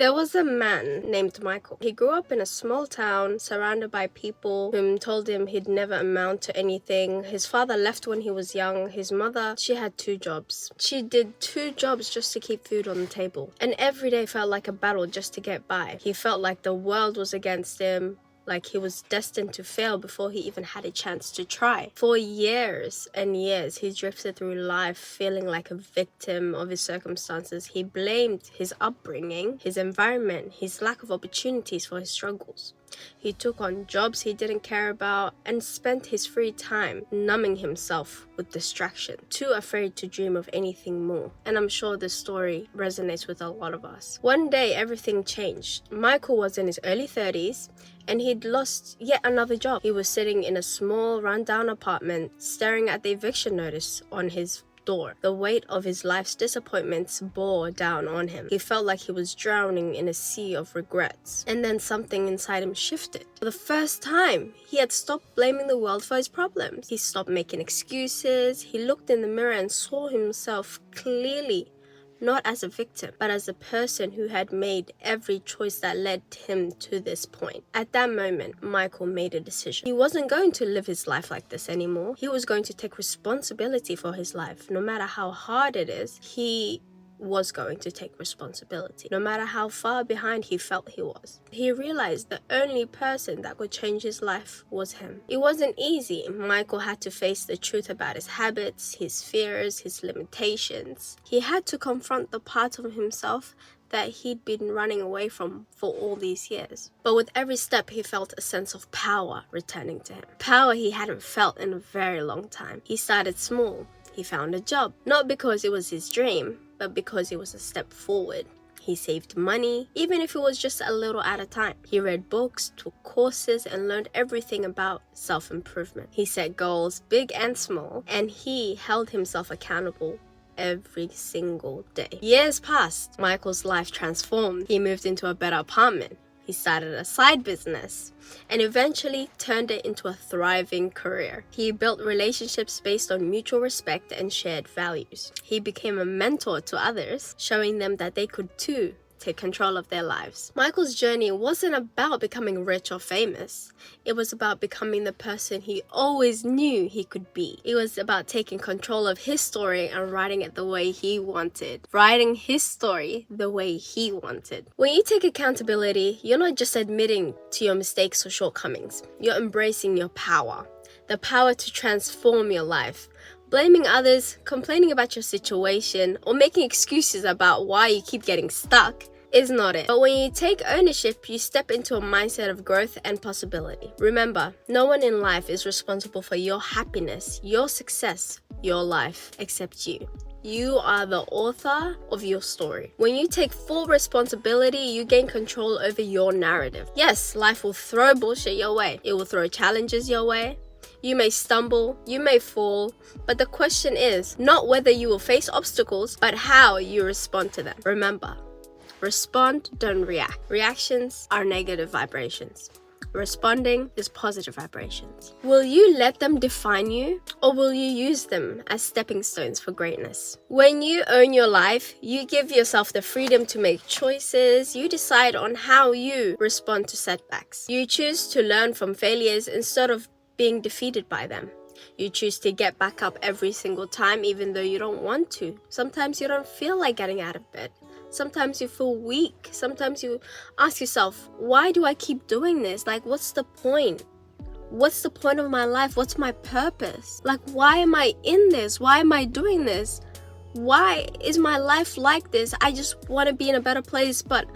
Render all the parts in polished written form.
There was a man named Michael. He grew up in a small town surrounded by people whom told him he'd never amount to anything. His father left when he was young. His mother, she had 2 jobs. She did 2 jobs just to keep food on the table. And every day felt like a battle just to get by. He felt like the world was against him, like he was destined to fail before he even had a chance to try. For years and years, he drifted through life feeling like a victim of his circumstances. He blamed his upbringing, his environment, his lack of opportunities for his struggles. He took on jobs he didn't care about and spent his free time numbing himself with distraction, too afraid to dream of anything more. And I'm sure this story resonates with a lot of us. One day, everything changed. Michael was in his early 30s and he'd lost yet another job. He was sitting in a small, rundown apartment, staring at the eviction notice on his door. The weight of his life's disappointments bore down on him. He felt like he was drowning in a sea of regrets. And then something inside him shifted. For the first time, he had stopped blaming the world for his problems. He stopped making excuses. He looked in the mirror and saw himself clearly, not as a victim, but as a person who had made every choice that led him to this point. At that moment, Michael made a decision. He wasn't going to live his life like this anymore. He was going to take responsibility for his life. No matter how hard it is, he was going to take responsibility, no matter how far behind he felt he was. He realized the only person that could change his life was him. It wasn't easy. Michael had to face the truth about his habits, his fears, his limitations. He had to confront the part of himself that he'd been running away from for all these years. But with every step, he felt a sense of power returning to him. Power he hadn't felt in a very long time. He started small. He found a job, not because it was his dream, but because it was a step forward. He saved money, even if it was just a little at a time. He read books, took courses, and learned everything about self-improvement. He set goals, big and small, and he held himself accountable every single day. Years passed. Michael's life transformed. He moved into a better apartment. He started a side business and eventually turned it into a thriving career. He built relationships based on mutual respect and shared values. He became a mentor to others, showing them that they could too take control of their lives. Michael's journey wasn't about becoming rich or famous. It was about becoming the person he always knew he could be. It was about taking control of his story and writing it the way he wanted. Writing his story the way he wanted. When you take accountability, you're not just admitting to your mistakes or shortcomings. You're embracing your power. The power to transform your life. Blaming others, complaining about your situation, or making excuses about why you keep getting stuck is not it. But when you take ownership, you step into a mindset of growth and possibility. Remember, no one in life is responsible for your happiness, your success, your life, except you. You are the author of your story. When you take full responsibility, you gain control over your narrative. Yes, life will throw bullshit your way. It will throw challenges your way. You may stumble, you may fall, but the question is not whether you will face obstacles, but how you respond to them. Remember, respond, don't react. Reactions are negative vibrations. Responding is positive vibrations. Will you let them define you, or will you use them as stepping stones for greatness? When you own your life, you give yourself the freedom to make choices. You decide on how you respond to setbacks. You choose to learn from failures instead of being defeated by them. You choose to get back up every single time, even though you don't want to. Sometimes you don't feel like getting out of bed. Sometimes you feel weak. Sometimes you ask yourself, why do I keep doing this? Like, what's the point? What's the point of my life? What's my purpose? Like, why am I in this? Why am I doing this? Why is my life like this? I just want to be in a better place, but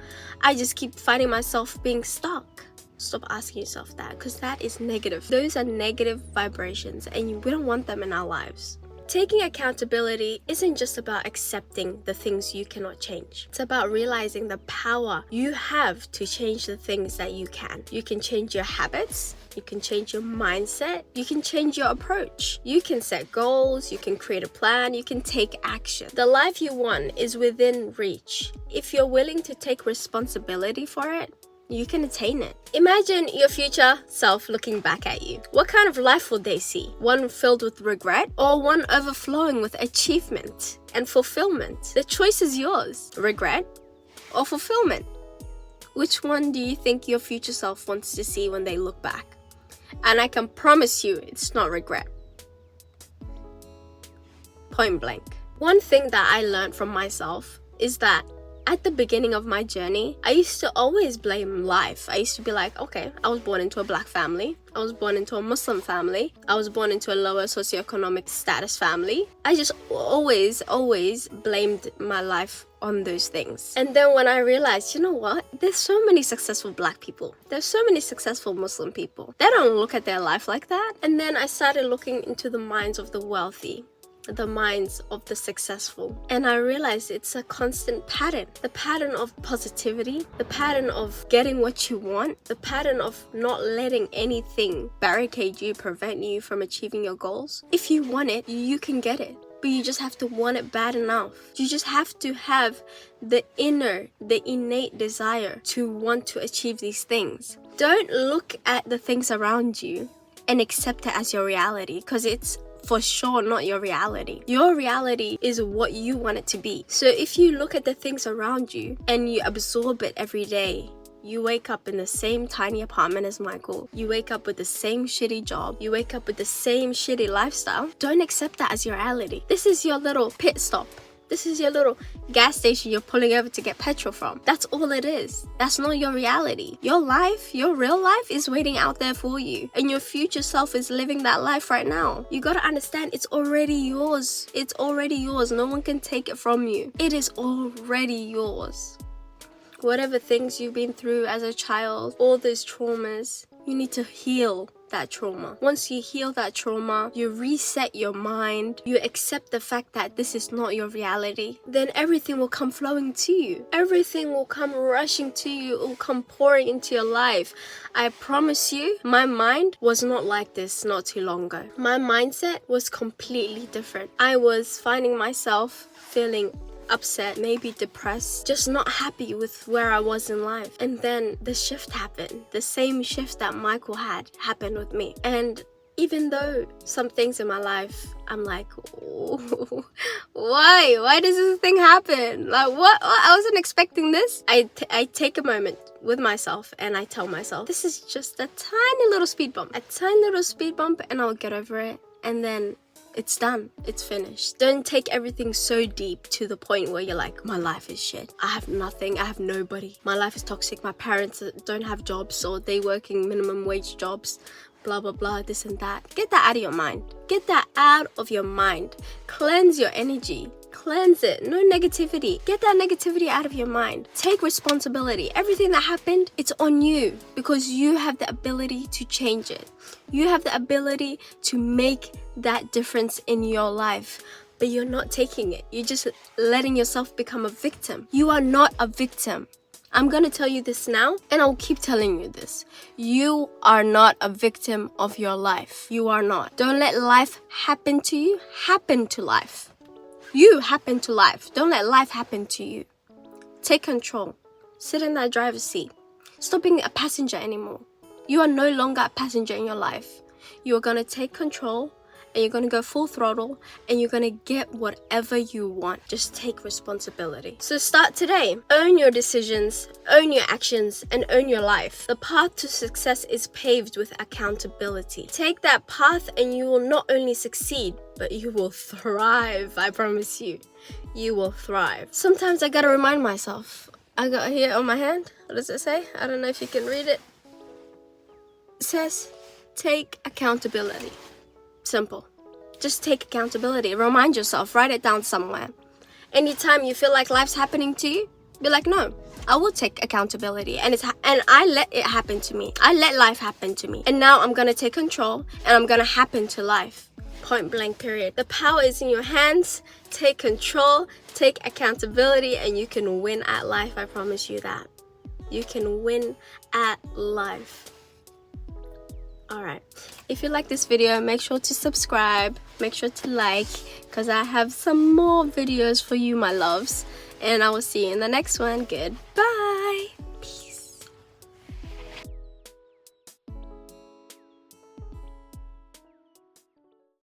I just keep finding myself being stuck. Stop asking yourself that, because that is negative. Those are negative vibrations and we don't want them in our lives. Taking accountability isn't just about accepting the things you cannot change. It's about realizing the power you have to change the things that you can. You can change your habits. You can change your mindset. You can change your approach. You can set goals. You can create a plan. You can take action. The life you want is within reach. If you're willing to take responsibility for it, you can attain it. Imagine your future self looking back at you. What kind of life will they see? One filled with regret, or one overflowing with achievement and fulfillment? The choice is yours. Regret or fulfillment? Which one do you think your future self wants to see when they look back? And I can promise you it's not regret. Point blank. One thing that I learned from myself is that at the beginning of my journey, I used to always blame life. I used to be like, okay, I was born into a black family. I was born into a Muslim family. I was born into a lower socioeconomic status family. I just always blamed my life on those things. And then when I realized, you know what? There's so many successful black people. There's so many successful Muslim people. They don't look at their life like that. And then I started looking into the minds of the wealthy, the minds of the successful, and I realized it's a constant pattern. The pattern of positivity, the pattern of getting what you want, the pattern of not letting anything barricade you, prevent you from achieving your goals. If you want it, you can get it, but you just have to want it bad enough. You just have to have the innate desire to want to achieve these things. Don't look at the things around you and accept it as your reality, because it's for sure not your reality. Your reality is what you want it to be. So if you look at the things around you and you absorb it every day, you wake up in the same tiny apartment as Michael, you wake up with the same shitty job, you wake up with the same shitty lifestyle, don't accept that as your reality. This is your little pit stop. This is your little gas station you're pulling over to get petrol from. That's all it is. That's not your reality. Your life, your real life is waiting out there for you. And your future self is living that life right now. You gotta understand it's already yours. It's already yours. No one can take it from you. It is already yours. Whatever things you've been through as a child, all those traumas, you need to heal that trauma. Once you heal that trauma, you reset your mind, you accept the fact that this is not your reality, then everything will come flowing to you. Everything will come rushing to you, it will come pouring into your life. I promise you, my mind was not like this not too long ago. My mindset was completely different. I was finding myself feeling upset, maybe depressed, just not happy with where I was in life. And then the shift happened. The same shift that Michael had happened with me. And even though some things in my life, I'm like, oh, why does this thing happen? Like, what? I wasn't expecting this. I take a moment with myself and I tell myself, this is just a tiny little speed bump. A tiny little speed bump and I'll get over it. And then it's done. It's finished. Don't take everything so deep to the point where you're like, my life is shit. I have nothing. I have nobody. My life is toxic. My parents don't have jobs or they working minimum wage jobs. Blah, blah, blah, this and that. Get that out of your mind. Get that out of your mind. Cleanse your energy. Cleanse it. No negativity. Get that negativity out of your mind. Take responsibility. Everything that happened, it's on you because you have the ability to change it. You have the ability to make that difference in your life, but you're not taking it. You're just letting yourself become a victim. You are not a victim. I'm gonna tell you this now, and I'll keep telling you this. You are not a victim of your life. You are not. Don't let life happen to you. Happen to life. You happen to life. Don't let life happen to you. Take control. Sit in that driver's seat. Stop being a passenger anymore. You are no longer a passenger in your life. You are gonna take control and you're gonna go full throttle and you're gonna get whatever you want. Just take responsibility. So start today. Own your decisions, own your actions, and own your life. The path to success is paved with accountability. Take that path and you will not only succeed, but you will thrive. I promise you. You will thrive. Sometimes I gotta remind myself. I got here on my hand. What does it say? I don't know if you can read it. It says, take accountability. Simple. Just take accountability. Remind yourself. Write it down somewhere. Anytime you feel like life's happening to you, be like, no, I will take accountability. And I let it happen to me. I let life happen to me. And now I'm going to take control and I'm going to happen to life. Point blank period. The power is in your hands. Take control, take accountability, and you can win at life. I promise you that. You can win at life. Alright, if you like this video, make sure to subscribe, make sure to like, because I have some more videos for you, my loves, and I will see you in the next one. Goodbye.